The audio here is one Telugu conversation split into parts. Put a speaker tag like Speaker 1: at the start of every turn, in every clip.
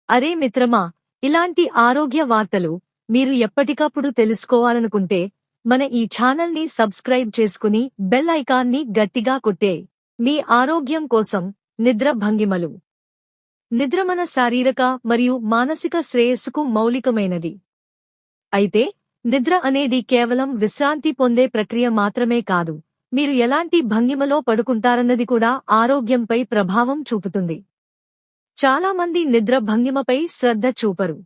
Speaker 1: అరే మిత్రమా, ఇలాంటి ఆరోగ్య వార్తలు మీరు ఎప్పటికప్పుడు తెలుసుకోవాలనుకుంటే మన ఈ ఛానల్ని సబ్స్క్రైబ్ చేసుకుని బెల్ ఐకాన్ని గట్టిగా కొట్టే. మీ ఆరోగ్యం కోసం నిద్ర భంగిమలు. నిద్ర మన శారీరక మరియు మానసిక శ్రేయస్సుకు మౌలికమైనది. అయితే నిద్ర అనేది కేవలం విశ్రాంతి పొందే ప్రక్రియ మాత్రమే కాదు, మీరు ఎలాంటి భంగిమలో పడుకుంటారన్నది కూడా ఆరోగ్యంపై ప్రభావం చూపుతుంది. చాలామంది నిద్ర భంగిమపై శ్రద్ధ చూపరు.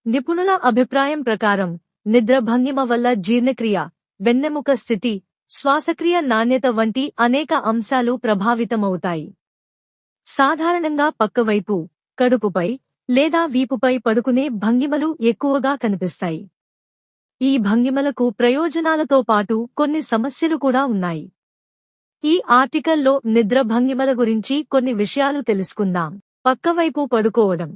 Speaker 1: నిపుణుల అభిప్రాయం ప్రకారం నిద్ర భంగిమ వల్ల జీర్ణక్రియ, వెన్నెముక స్థితి, శ్వాసక్రియ నాణ్యత వంటి అనేక అంశాలు ప్రభావితమవుతాయి. సాధారణంగా పక్కవైపు, కడుపుపై లేదా వీపుపై పడుకునే భంగిమలు ఎక్కువగా కనిపిస్తాయి. ఈ భంగిమలకు ప్రయోజనాలతో పాటు కొన్ని సమస్యలు కూడా ఉన్నాయి. ఈ ఆర్టికల్లో నిద్ర భంగిమల గురించి కొన్ని విషయాలు తెలుసుకుందాం. పక్కవైపు పడుకోవడం.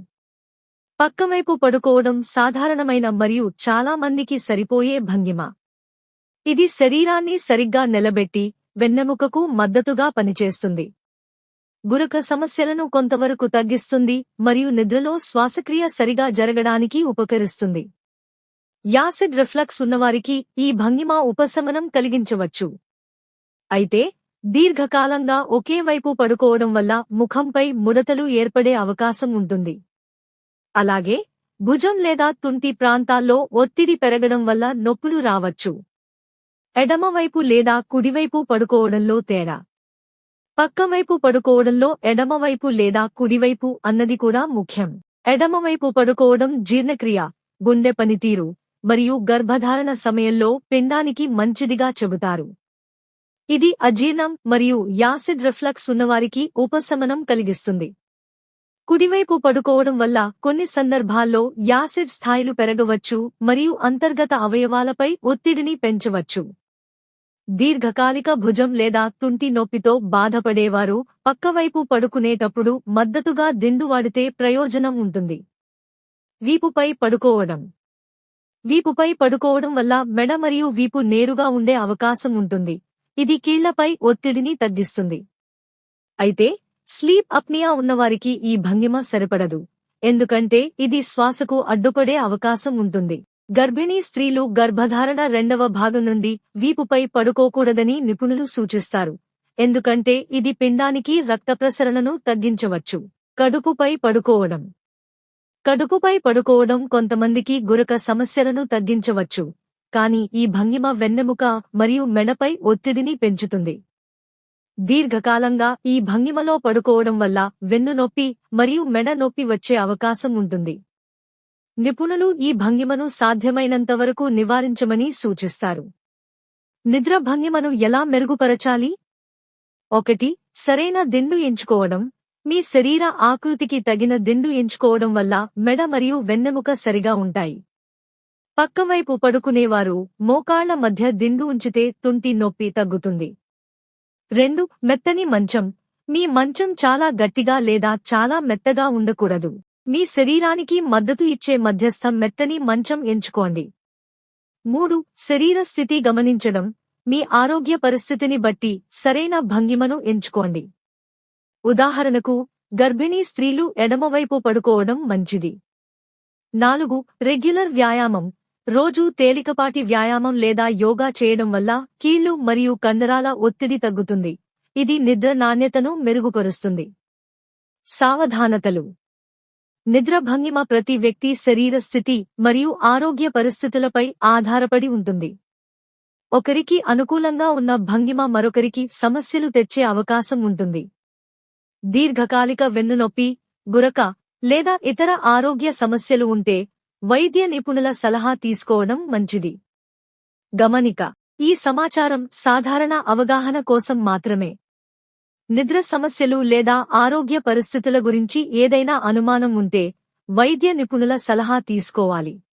Speaker 1: పక్కవైపు పడుకోవడం సాధారణమైన మరియు చాలా మందికి సరిపోయే భంగిమ. ఇది శరీరాన్ని సరిగ్గా నిలబెట్టి వెన్నెముకకు మద్దతుగా పనిచేస్తుంది. గురక సమస్యలను కొంతవరకు తగ్గిస్తుంది మరియు నిద్రలో శ్వాసక్రియ సరిగా జరగడానికి ఉపకరిస్తుంది. యాసిడ్ రిఫ్లక్స్ ఉన్నవారికి ఈ భంగిమ ఉపశమనం కలిగించవచ్చు. అయితే దీర్ఘకాలంగా ఒకే వైపు పడుకోవడం వల్ల ముఖంపై ముడతలు ఏర్పడే అవకాశం ఉంటుంది. అలాగే భుజం లేదా తుంటి ప్రాంతాల్లో ఒత్తిడి పెరగడం వల్ల నొప్పులు రావచ్చు. ఎడమవైపు లేదా కుడివైపు పడుకోవడంలో తేడా. పక్కవైపు పడుకోవడంలో ఎడమవైపు లేదా కుడివైపు అన్నది కూడా ముఖ్యం. ఎడమవైపు పడుకోవడం జీర్ణక్రియ, గుండె పనితీరు మరియు గర్భధారణ సమయంలో పిండానికి మంచిదిగా చెబుతారు. ఇది అజీర్ణం మరియు యాసిడ్ రిఫ్లక్స్ ఉన్నవారికి ఉపశమనం కలిగిస్తుంది. కుడివైపు పడుకోవడం వల్ల కొన్ని సందర్భాల్లో యాసిడ్ స్థాయిలు పెరగవచ్చు మరియు అంతర్గత అవయవాలపై ఒత్తిడిని పెంచవచ్చు. దీర్ఘకాలిక భుజం లేదా తుంటి నొప్పితో బాధపడేవారు పక్కవైపు పడుకునేటప్పుడు మద్దతుగా దిండు వాడితే ప్రయోజనం ఉంటుంది. వీపుపై పడుకోవడం. వీపుపై పడుకోవడం వల్ల మెడ మరియు వీపు నేరుగా ఉండే అవకాశం ఉంటుంది. ఇది కీళ్లపై ఒత్తిడిని తగ్గిస్తుంది. అయితే స్లీప్ అప్నియా ఉన్నవారికి ఈ భంగిమ సరిపడదు, ఎందుకంటే ఇది శ్వాసకు అడ్డుపడే అవకాశం ఉంటుంది. గర్భిణీ స్త్రీలు గర్భధారణ రెండవ భాగం నుండి వీపుపై పడుకోకూడదని నిపుణులు సూచిస్తారు, ఎందుకంటే ఇది పిండానికి రక్త ప్రసరణను తగ్గించవచ్చు. కడుపుపై పడుకోవడం. కడుపుపై పడుకోవడం కొంతమందికి గురక సమస్యలను తగ్గించవచ్చు, కానీ ఈ భంగిమ వెన్నెముక మరియు మెడపై ఒత్తిడిని పెంచుతుంది. దీర్ఘకాలంగా ఈ భంగిమలో పడుకోవడం వల్ల వెన్నునొప్పి మరియు మెడ నొప్పి వచ్చే అవకాశం ఉంటుంది. నిపుణులు ఈ భంగిమను సాధ్యమైనంతవరకు నివారించమని సూచిస్తారు. నిద్ర భంగిమను ఎలా మెరుగుపరచాలి? 1. సరైన దిండు ఎంచుకోవడం. మీ శరీర ఆకృతికి తగిన దిండు ఎంచుకోవడం వల్ల మెడ మరియు వెన్నెముక సరిగా ఉంటాయి. పక్కవైపు పడుకునేవారు మోకాళ్ల మధ్య దిండు ఉంచితే తుంటి నొప్పి తగ్గుతుంది. 2. మెత్తని మంచం. మీ మంచం చాలా గట్టిగా లేదా చాలా మెత్తగా ఉండకూడదు. మీ శరీరానికి మద్దతు ఇచ్చే మధ్యస్థ మెత్తని మంచం ఎంచుకోండి. 3. శరీర స్థితి గమనించడం. మీ ఆరోగ్య పరిస్థితిని బట్టి సరైన భంగిమను ఎంచుకోండి. ఉదాహరణకు, గర్భిణీ స్త్రీలు ఎడమవైపు పడుకోవడం మంచిది. 4. రెగ్యులర్ వ్యాయామం. రోజూ తేలికపాటి వ్యాయామం లేదా యోగా చేయడం వల్ల కీళ్లు మరియు కండరాల ఒత్తిడి తగ్గుతుంది. ఇది నిద్ర నాణ్యతను మెరుగుపరుస్తుంది. సావధానతలు. నిద్ర భంగిమ ప్రతి వ్యక్తి శరీర స్థితి మరియు ఆరోగ్య పరిస్థితులపై ఆధారపడి ఉంటుంది. ఒకరికి అనుకూలంగా ఉన్న భంగిమ మరొకరికి సమస్యలు తెచ్చే అవకాశం ఉంటుంది. దీర్ఘకాలిక వెన్నునొప్పి, గురక లేదా ఇతర ఆరోగ్య సమస్యలు ఉంటే వైద్య నిపుణుల సలహా తీసుకోవడం మంచిది. గమనిక: ఈ సమాచారం సాధారణ అవగాహన కోసం మాత్రమే. నిద్ర సమస్యలు లేదా ఆరోగ్య పరిస్థితుల గురించి ఏదైనా అనుమానం ఉంటే వైద్య నిపుణుల సలహా తీసుకోవాలి.